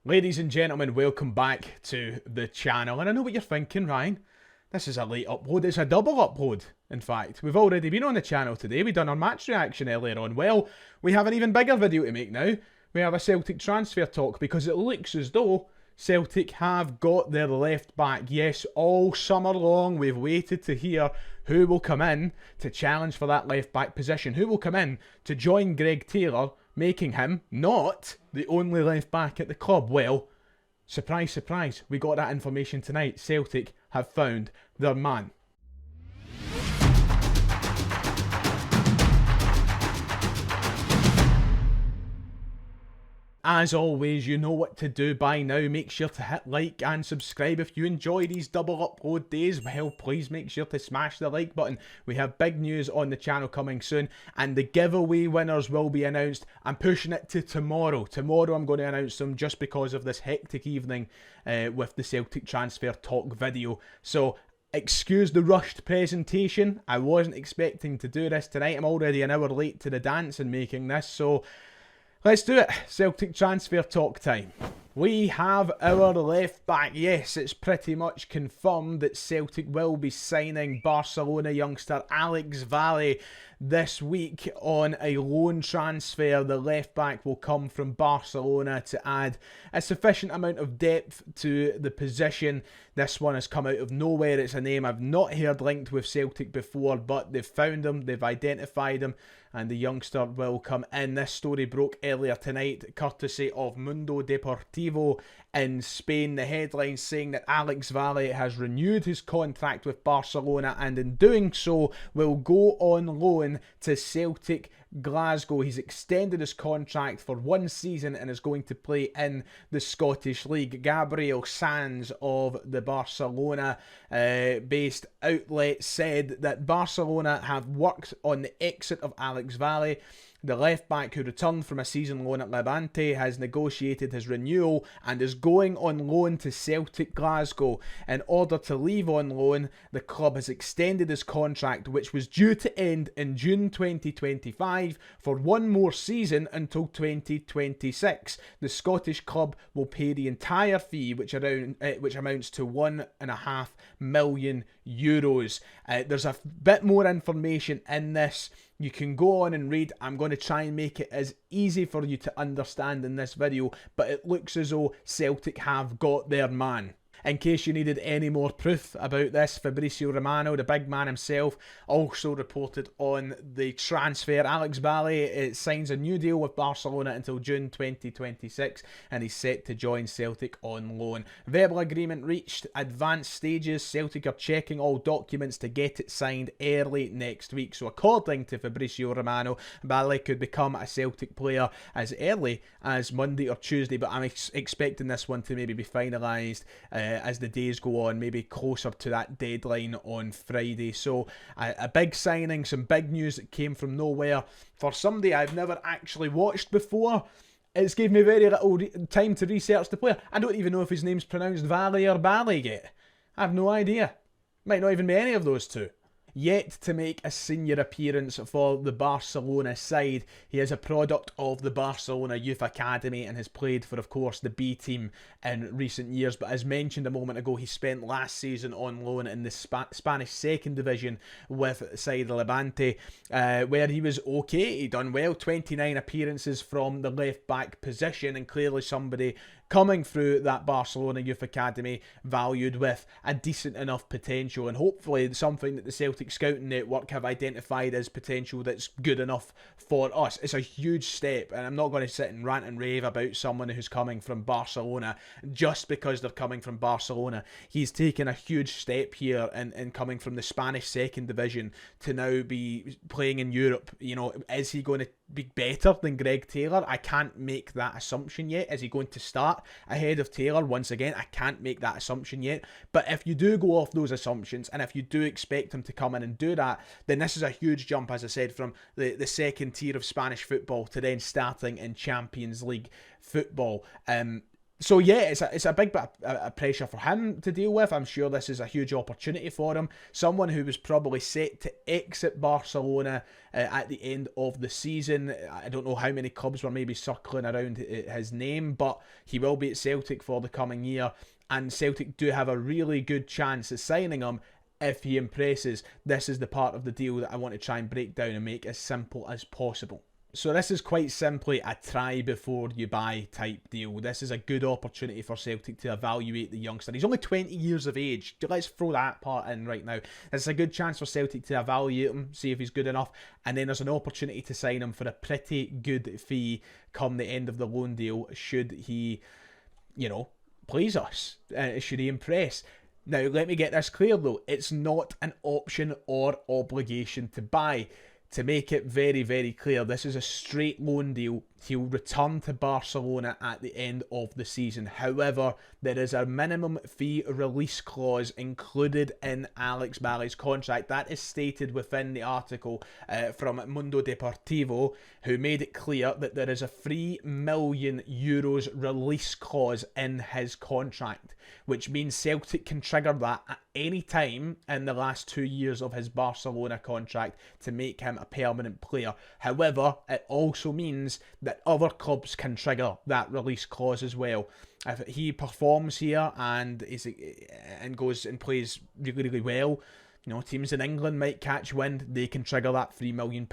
Ladies and gentlemen, welcome back to the channel. And I know what you're thinking, Ryan. This is a late upload. It's a double upload, in fact. We've already been on the channel today. We've done our match reaction earlier on. Well, we have an even bigger video to make now. We have a Celtic transfer talk because it looks as though Celtic have got their left back. Yes, all summer long we've waited to hear who will come in to challenge for that left back position. Who will come in to join Greg Taylor, making him not the only left back at the club. Well, surprise, surprise, we got that information tonight. Celtic have found their man. As always, you know what to do by now. Make sure to hit like and subscribe. If you enjoy these double upload days, well, please make sure to smash the like button. We have big news on the channel coming soon, and the giveaway winners will be announced. I'm pushing it to tomorrow. Tomorrow I'm going to announce them just because of this hectic evening with the Celtic transfer talk video. So excuse the rushed presentation. I wasn't expecting to do this tonight. I'm already an hour late to the dance in making this, so let's do it. Celtic transfer talk time. We have our left back. Yes, it's pretty much confirmed that Celtic will be signing Barcelona youngster Alex Valle this week on a loan transfer. The left back will come from Barcelona to add a sufficient amount of depth to the position. This one has come out of nowhere. It's a name I've not heard linked with Celtic before, but they've found him, they've identified him, and the youngster will come in. This story broke earlier tonight, courtesy of Mundo Deportivo in Spain. The headline saying that Alex Valle has renewed his contract with Barcelona and in doing so will go on loan to Celtic Glasgow. He's extended his contract for 1 season and is going to play in the Scottish League. Gabriel Sanz of the Barcelona based outlet said that Barcelona have worked on the exit of Alex Valle. The left back, who returned from a season loan at Levante, has negotiated his renewal and is going on loan to Celtic Glasgow. In order to leave on loan, the club has extended his contract, which was due to end in June 2025, for 1 more season until 2026. The Scottish club will pay the entire fee, which amounts to €1.5 million. There's a bit more information in this. You can go on and read. I'm going to try and make it as easy for you to understand in this video, but it looks as though Celtic have got their man. In case you needed any more proof about this, Fabrizio Romano, the big man himself, also reported on the transfer. Alex Valle signs a new deal with Barcelona until June 2026 and he's set to join Celtic on loan. Verbal agreement reached advanced stages. Celtic are checking all documents to get it signed early next week. So according to Fabrizio Romano, Valle could become a Celtic player as early as Monday or Tuesday, but I'm expecting this one to maybe be finalised as the days go on, maybe closer to that deadline on Friday. So a big signing, some big news that came from nowhere for somebody I've never actually watched before. It's gave me very little time to research the player. I don't even know if his name's pronounced Valle or Valle yet. I have no idea. Might not even be any of those two. Yet to make a senior appearance for the Barcelona side. He is a product of the Barcelona Youth Academy and has played for, of course, the B team in recent years. But as mentioned a moment ago, he spent last season on loan in the Spanish second division with side Levante, where he was okay. He done well, 29 appearances from the left back position, and clearly somebody coming through that Barcelona Youth Academy valued with a decent enough potential, and hopefully something that the Celtic scouting network have identified as potential that's good enough for us. It's a huge step, and I'm not going to sit and rant and rave about someone who's coming from Barcelona just because they're coming from Barcelona. He's taken a huge step here in coming from the Spanish second division to now be playing in Europe. You know, is he going to be better than Greg Taylor? I can't make that assumption yet. Is he going to start ahead of Taylor? Once again, I can't make that assumption yet. But if you do go off those assumptions, and if you do expect him to come in and do that, then this is a huge jump, as I said, from the second tier of Spanish football to then starting in Champions League football. So yeah, it's a big bit of pressure for him to deal with. I'm sure this is a huge opportunity for him. Someone who was probably set to exit Barcelona at the end of the season. I don't know how many clubs were maybe circling around his name, but he will be at Celtic for the coming year. And Celtic do have a really good chance of signing him if he impresses. This is the part of the deal that I want to try and break down and make as simple as possible. So this is quite simply a try before you buy type deal. This is a good opportunity for Celtic to evaluate the youngster. He's only 20 years of age. Let's throw that part in right now. It's a good chance for Celtic to evaluate him, see if he's good enough, and then there's an opportunity to sign him for a pretty good fee come the end of the loan deal should he, please us, should he impress. Now, let me get this clear though. It's not an option or obligation to buy. To make it very, very clear, this is a straight loan deal. He'll return to Barcelona at the end of the season. However, there is a minimum fee release clause included in Alex Bali's contract. That is stated within the article from Mundo Deportivo, who made it clear that there is a €3 million release clause in his contract, which means Celtic can trigger that at any time in the last 2 years of his Barcelona contract to make him a permanent player. However, it also means that other clubs can trigger that release clause as well. If he performs here and goes and plays really, really well, teams in England might catch wind. They can trigger that £3 million.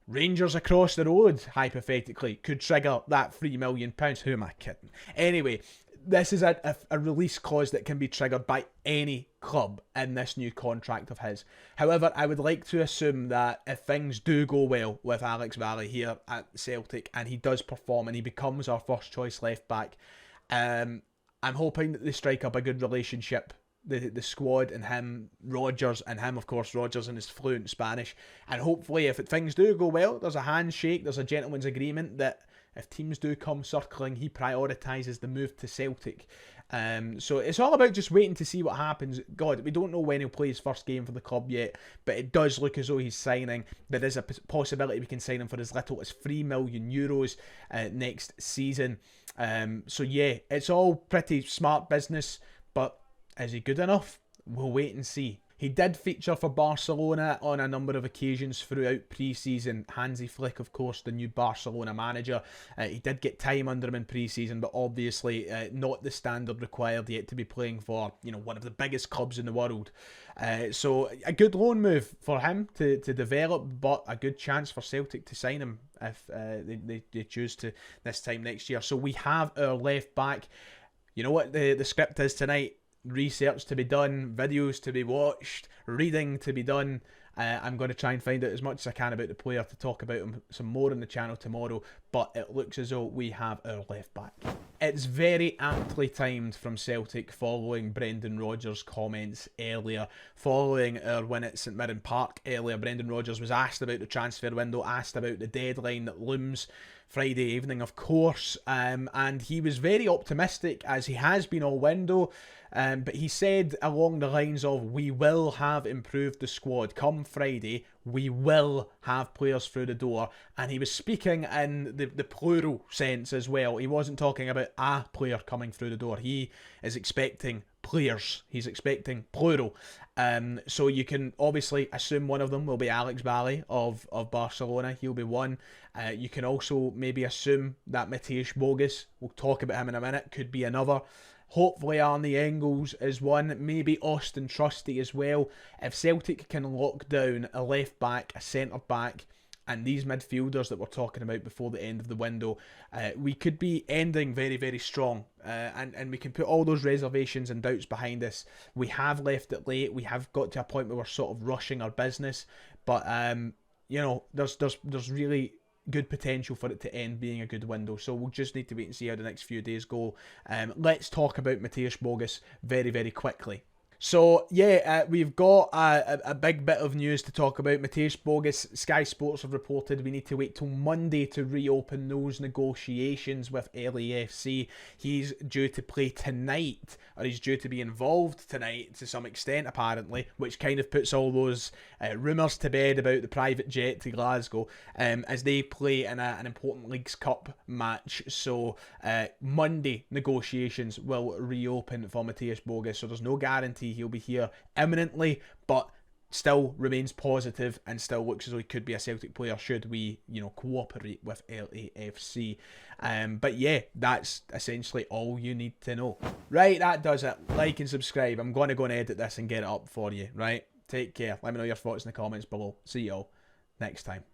Rangers across the road, hypothetically, could trigger that £3 million. Who am I kidding? Anyway, this is a release clause that can be triggered by any club in this new contract of his. However, I would like to assume that if things do go well with Alex Bali here at Celtic and he does perform and he becomes our first choice left back, I'm hoping that they strike up a good relationship. The squad and him, Rodgers, and him, of course, Rodgers in his fluent Spanish. And hopefully, if things do go well, there's a handshake, there's a gentleman's agreement that if teams do come circling, he prioritises the move to Celtic. So it's all about just waiting to see what happens. God, we don't know when he'll play his first game for the club yet, but it does look as though he's signing. There is a possibility we can sign him for as little as €3 million next season. So yeah, it's all pretty smart business, but is he good enough? We'll wait and see. He did feature for Barcelona on a number of occasions throughout pre-season. Hansi Flick, of course, the new Barcelona manager. He did get time under him in pre-season, but obviously not the standard required yet to be playing for, one of the biggest clubs in the world. So a good loan move for him to develop, but a good chance for Celtic to sign him if they choose to this time next year. So we have our left back. You know what the script is tonight? Research to be done, videos to be watched, reading to be done. I'm going to try and find out as much as I can about the player to talk about him some more on the channel tomorrow, but it looks as though we have our left back. It's very aptly timed from Celtic following Brendan Rodgers' comments earlier. Following our win at St Mirren Park earlier, Brendan Rodgers was asked about the transfer window, asked about the deadline that looms Friday evening, of course, and he was very optimistic, as he has been all window. But he said along the lines of, we will have improved the squad. Come Friday, we will have players through the door. And he was speaking in the plural sense as well. He wasn't talking about a player coming through the door. He is expecting players. He's expecting plural. So you can obviously assume one of them will be Alex Bali of Barcelona. He'll be one. You can also maybe assume that Mateusz Bogus, we'll talk about him in a minute, could be another. Hopefully Arnie Engels is one, maybe Austin Trusty as well. If Celtic can lock down a left back, a centre back, and these midfielders that we're talking about before the end of the window, we could be ending very, very strong. And we can put all those reservations and doubts behind us. We have left it late. We have got to a point where we're sort of rushing our business. But, there's really good potential for it to end being a good window. So we'll just need to wait and see how the next few days go. Let's talk about Mateusz Bogus very, very quickly. So yeah, we've got a big bit of news to talk about. Mateusz Bogus, Sky Sports have reported we need to wait till Monday to reopen those negotiations with LAFC. He's due to play tonight, or he's due to be involved tonight to some extent apparently, which kind of puts all those rumours to bed about the private jet to Glasgow as they play in an important Leagues Cup match. So Monday negotiations will reopen for Mateusz Bogus, so there's no guarantee he'll be here imminently, but still remains positive and still looks as though he could be a Celtic player should we, cooperate with LAFC. But yeah, that's essentially all you need to know. Right, that does it. Like and subscribe. I'm going to go and edit this and get it up for you, right? Take care. Let me know your thoughts in the comments below. See you all next time.